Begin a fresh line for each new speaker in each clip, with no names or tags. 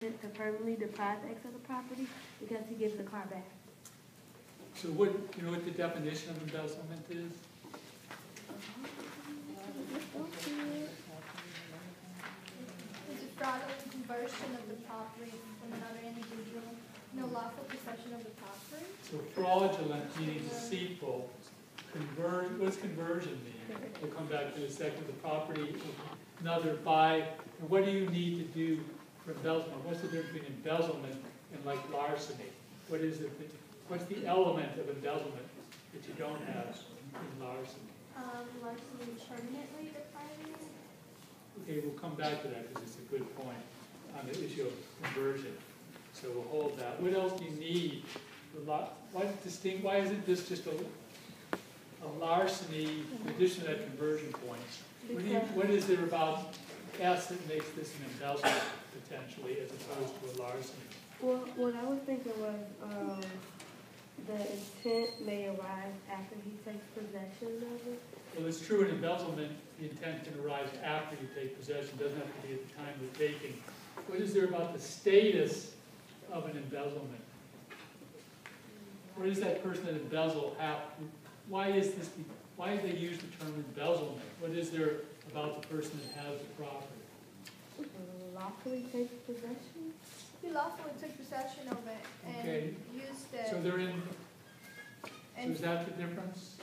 to permanently deprive X of the property because he gives the car back.
So what, you know what the definition of embezzlement is?
It's a fraudulent conversion of the property from another individual, no lawful possession of the property.
So fraudulent meaning deceitful. What does conversion mean? We'll come back to the second. The property of another by, and what do you need to do for embezzlement? What's the difference between embezzlement and like larceny? What is it? What's the element of embezzlement that you don't have in larceny?
Larceny permanently depriving.
Okay, we'll come back to that because it's a good point on the issue of conversion. So we'll hold that. What else do you need? Why isn't this just a larceny in addition to that conversion point? What is there about S that makes this an embezzlement potentially as opposed to a larceny?
Well, what I was thinking was the intent may arise after he takes possession of it.
Well, it's true in embezzlement, the intent can arise after you take possession. It doesn't have to be at the time of the taking. What is there about the status of an embezzlement? What does that person that embezzle have? Why do they use the term embezzlement? What is there about the person that has the property?
Lawfully takes possession?
He lawfully took possession of it and used it.
So they're in. So is that the difference?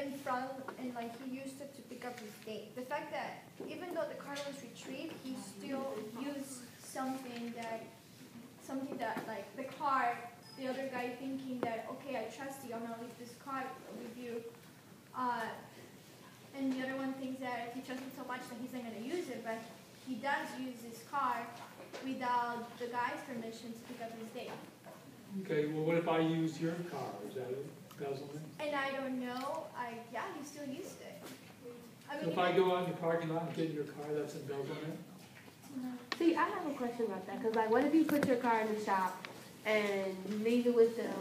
In front, and like he used it to pick up his date. The fact that even though the car was retrieved, he still used something that like the car. The other guy thinking that, okay, I trust you, I'm gonna leave this car with you. And the other one thinks that he trusts him so much that he's not gonna use it, but he does use this car without the guy's permission to pick up his date.
Okay, well what if I use your car? Is that embezzlement?
And I don't know, yeah, he still used it. I
So
mean,
if I go out in the parking lot and get in your car, that's embezzlement?
See, I have a question about that, because like, what if you put your car in the shop and you leave it with them,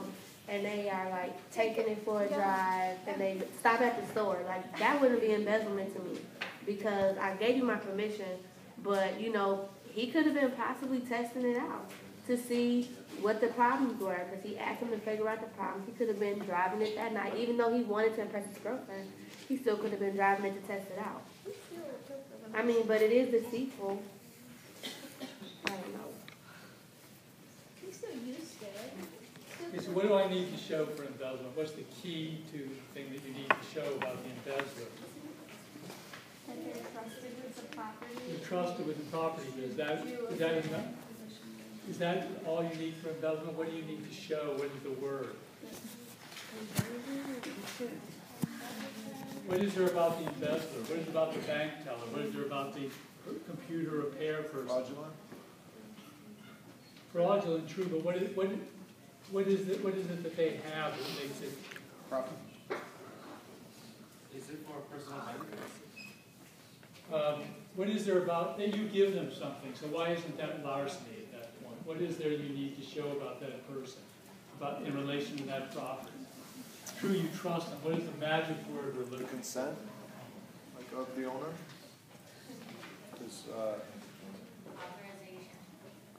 and they are like taking it for a drive, and they stop at the store? Like, that wouldn't be embezzlement to me, because I gave you my permission, but you know, he could have been possibly testing it out to see what the problems were, because he asked him to figure out the problems. He could have been driving it that night, even though he wanted to impress his girlfriend. He still could have been driving it to test it out. I mean, but it is deceitful. I don't know.
he still used it.
Okay, so what do I need to show for embezzlement? What's the key to the thing that you need to show about the embezzler?
And they're trusted with the property.
You're trusted with the property. Is that all you need for embezzlement? What do you need to show? What is the word? What is there about the embezzler? What is it about the bank teller? What is there about the computer repair person?
Fraudulent?
Fraudulent, true, but what is it that they have that makes it?
Property.
Is it for a personal benefit?
What is there about that you give them something? So why isn't that larceny at that point? What is there you need to show about that person, about in relation to that property? True, you trust them. What is the magic word we're
The
looking for?
consent, like of the owner? Is,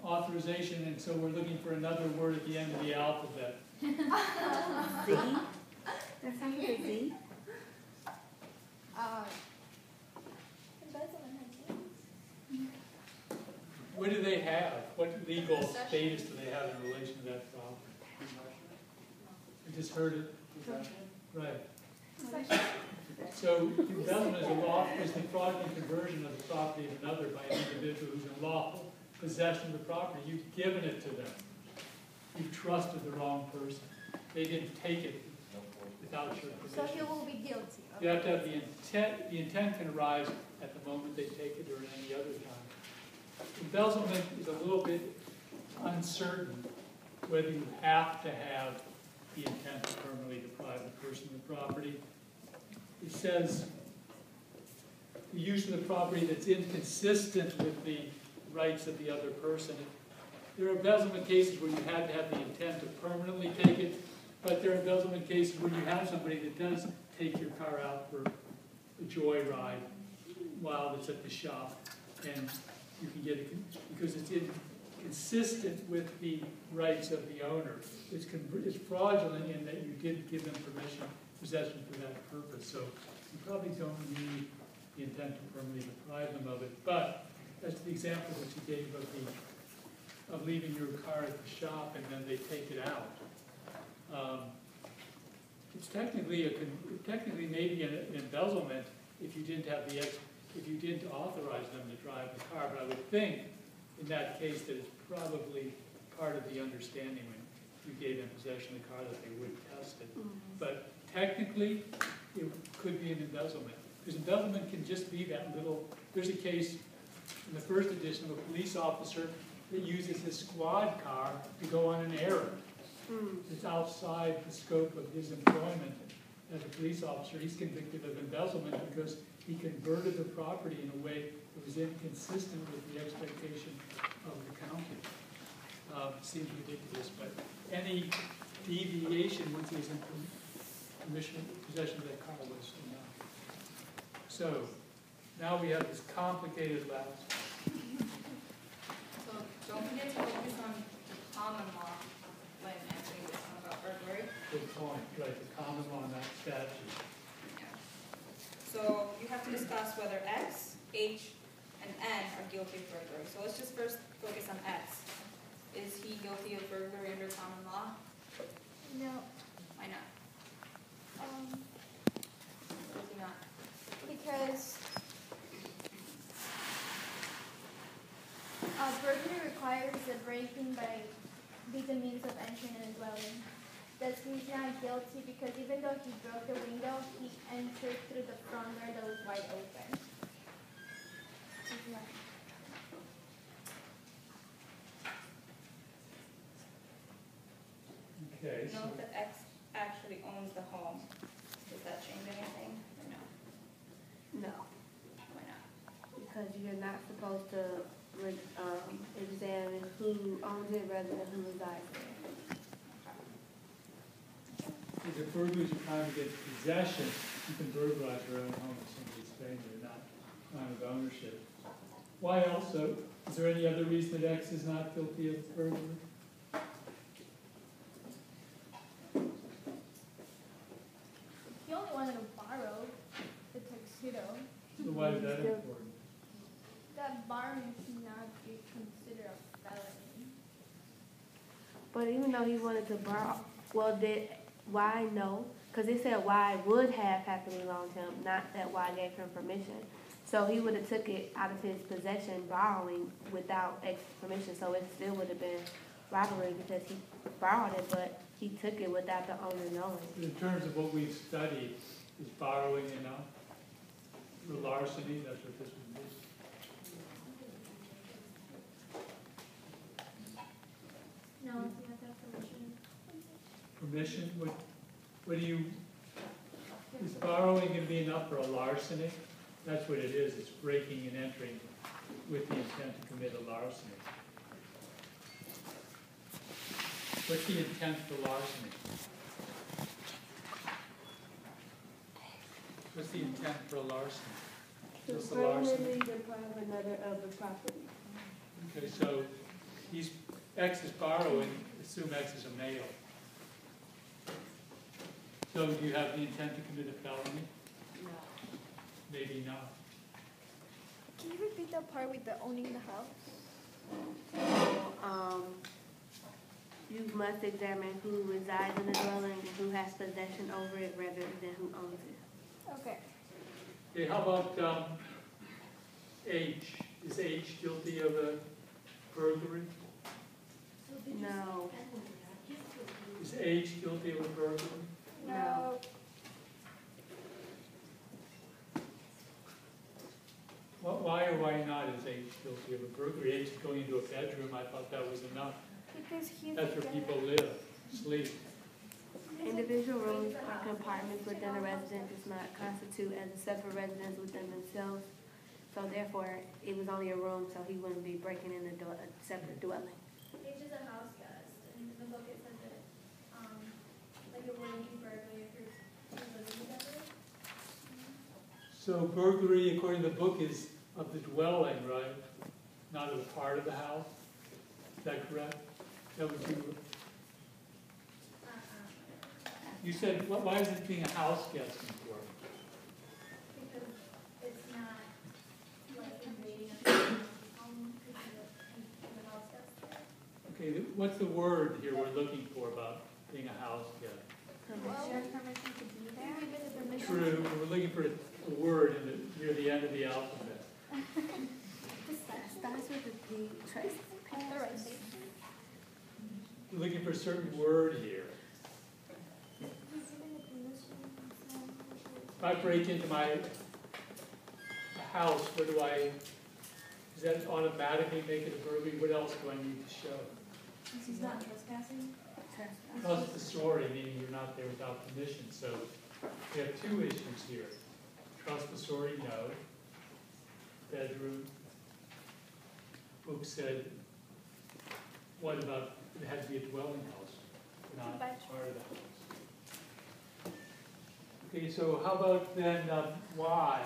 Authorization, and so we're looking for another word at the end of the alphabet.
Z? That sounds like a Z?
Embezzlement has names.
What do they have? What legal status do they have in relation to that property? I just heard it. Right. So embezzlement is the fraudulent conversion of the property of another by an individual who's in lawful possession of the property. You've given it to them. You've trusted the wrong person. They didn't take it without your
So he
permission.
will be guilty.
You have to have the intent. The intent can arise at the moment they take it or at any other time. Embezzlement is a little bit uncertain whether you have to have the intent to permanently deprive the person of the property. It says the use of the property that's inconsistent with the rights of the other person. There are embezzlement cases where you had to have the intent to permanently take it, but there are embezzlement cases where you have somebody that does take your car out for a joyride while it's at the shop, and you can get it because it's in consistent with the rights of the owner. It's fraudulent in that you didn't give them permission, possession for that purpose. So you probably don't need the intent to permanently deprive them of it. But as to the example that you gave of leaving your car at the shop and then they take it out, it's technically maybe an embezzlement if you didn't have if you didn't authorize them to drive the car. But I would think in that case that it's probably part of the understanding when you gave them possession of the car that they would test it. But technically, it could be an embezzlement. Because embezzlement can just be that little. There's a case in the first edition of a police officer that uses his squad car to go on an errand. It's outside the scope of his employment as a police officer. He's convicted of embezzlement because he converted the property in a way that was inconsistent with the expectation of the county. Seems ridiculous, but any deviation once he's in possession of that car was enough. So now we have this complicated lapse.
So don't forget to focus on common law when answering this one about burglary.
Good point, right, the common law in that statute.
Yeah. So you have to discuss whether X, H, and N are guilty of burglary. So let's just first focus on X. Is he guilty of burglary under common law?
No,
Why not? Is he not?
because burglary requires the breaking by the means of entering in a dwelling. That's he's not guilty because even though he broke the window, he entered through the front door that was wide open. He's not.
Okay, so
Note that X actually owns the home. Does that change anything or no?
No,
Why not?
because you're not supposed to examine who owns it rather than who resides there.
if the burglary is a crime against possession, you can burglarize your own home as somebody stranger, not crime of ownership. Why also? Is there any other reason that X is not guilty of burglary?
He only wanted to borrow the tuxedo.
So why is that important?
That borrowing cannot be considered a felony.
But even though he wanted to borrow, well, why no? Because it said why would have happened along him, not that why gave him permission. So he would have took it out of his possession, borrowing without X's permission. So it still would have been robbery because he borrowed it, but he took it without the owner knowing.
In terms of what we've studied, is borrowing enough? For larceny, that's what this would be.
No, he has to have permission.
Permission, what do you, is borrowing going to be enough for a larceny? That's what it is, it's breaking and entering with the intent to commit a larceny. What's the intent for larceny? What's the intent for a larceny?
To
What's the larceny?
permanently deprive another of the property.
Okay, so X is borrowing, assume X is a male. So do you have the intent to commit a felony?
No.
Maybe not.
Can you repeat that part with the owning the house?
So, you must examine who resides in the dwelling and who has possession over it rather than who owns it.
Okay.
Okay, how about H? Is H guilty of a burglary?
No.
Is H guilty of a burglary?
No.
Why or why not is H guilty of a burglary? H is going into a bedroom, I thought that was enough.
Because he's
That's where people live, sleep.
Individual rooms or compartments within a residence does not constitute as a separate residence within themselves. So therefore, it was only a room, so he wouldn't be breaking in a separate dwelling.
It's just a house guest, and the book it says that, like it wouldn't be burglary if you're living together.
So burglary, according to the book, is of the dwelling, right? Not of the part of the house? Is that correct? That was you,
Uh-uh.
you said, why is it being a house guest important?
Because it's not like invading a home because the house guest there.
Okay, what's the word here we're looking for about being a house guest?
Permission to be there? You give it the permission.
True, we're looking for a word near the end of the alphabet.
Starts with a P. Trace.
Authorization.
We're looking for a certain word here. If I break into my house, what do I, does that automatically make it a burglary? What else do I need to show?
He's not trespassing?
Trespassory, meaning you're not there without permission. So we have two issues here. Trespassory, no. Bedroom. Book said, what about, it had to be a dwelling house, not part of the house. Okay, so how about then why?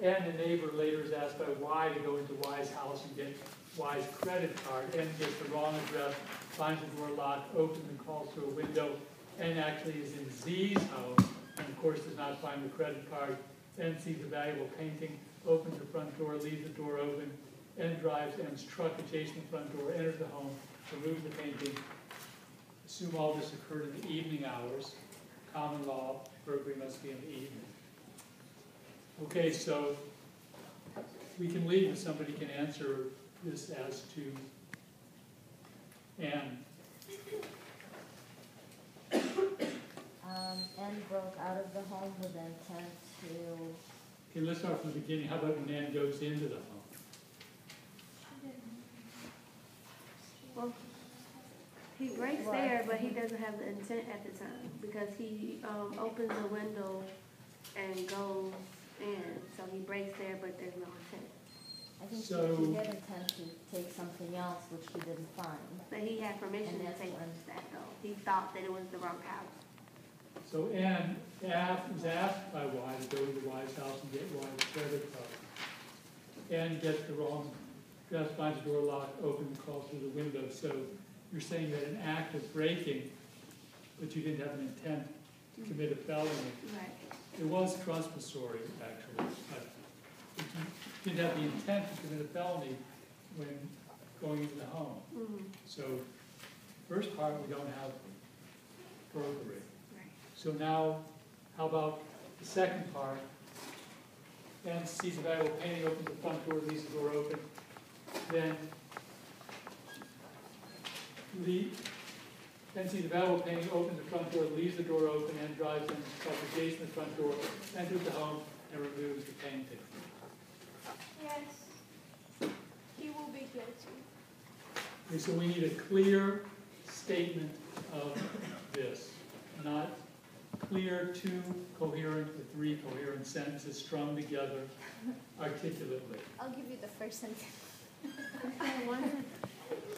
And the neighbor later is asked by Y to go into Y's house and get Y's credit card. N gets the wrong address, finds the door locked, opens and calls through a window. N actually is in Z's home and of course does not find the credit card. N sees a valuable painting, opens the front door, leaves the door open. N drives N's truck adjacent to the front door, enters the home, removes the painting. Assume all this occurred in the evening hours. Common law, burglary must be in the evening. Okay, so we can leave if somebody can answer this as to N.
N broke out of the home with intent to,
Okay, let's start from the beginning. How about when N goes into the home?
Well, he breaks there, but he doesn't have the intent at the time because he opens the window and goes in. So he breaks there, but there's no intent.
I think
So-
he did intend to take something else which he didn't find.
But he had permission
And
to
that's
take
when-
that though. He thought that it was the wrong house.
So N is asked by Y to go to Y's house and get Y's credit card. N gets the wrong address, finds the door locked, opens and calls through the window. So you're saying that an act of breaking, but you didn't have an intent to commit a felony.
Right.
It was trespassory, actually, but if you didn't have the intent to commit a felony when going into the home.
Mm-hmm.
So, first part, we don't have burglary.
Right.
So now, how about the second part? Then sees a valuable painting, opens the front door, leaves the door open. Then sees a valuable painting, opens the front door, leaves the door open, and drives in, adjacent to the front door, enters the home, and removes the painting.
Yes. He will be guilty.
Okay, so we need a clear statement of this, not clear, two coherent or three coherent sentences strung together articulately.
I'll give you the first sentence.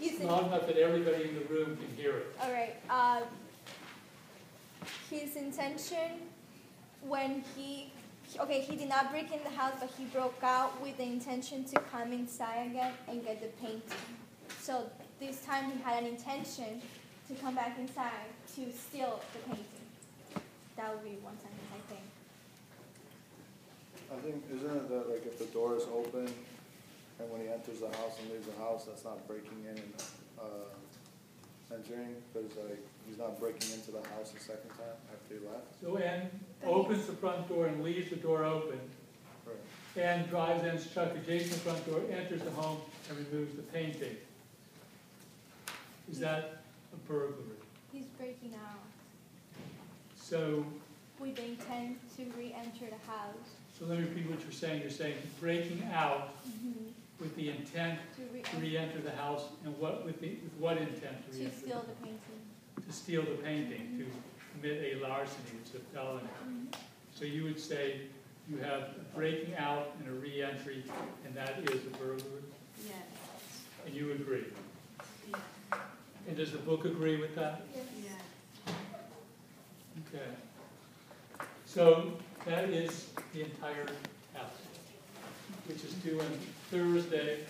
It's loud enough that everybody in the room can hear it.
All right. His intention when he did not break in the house, but he broke out with the intention to come inside again and get the painting. So this time he had an intention to come back inside to steal the painting. That would be one sentence, I think.
I think, isn't it that like if the door is open and when he enters the house and leaves the house, that's not breaking in and entering? Because like he's not breaking into the house a second time after he left?
So N opens the front door and leaves the door open.
Right.
N drives N's truck adjacent to the front door, enters the home, and removes the painting. Is that a burglary?
He's breaking out
So,
with the intent to re-enter the house.
so let me repeat what you're saying. You're saying breaking out with the intent to re-enter the house, and with what intent to
To
re-enter?
steal the painting.
To steal the painting, to commit a larceny, which is a felony. So you would say you have a breaking out and a re-entry, and that is a burglary?
Yes.
And you agree?
Yes.
And does the book agree with that?
Yes.
Okay. So that is the entire passage. which is due on Thursday,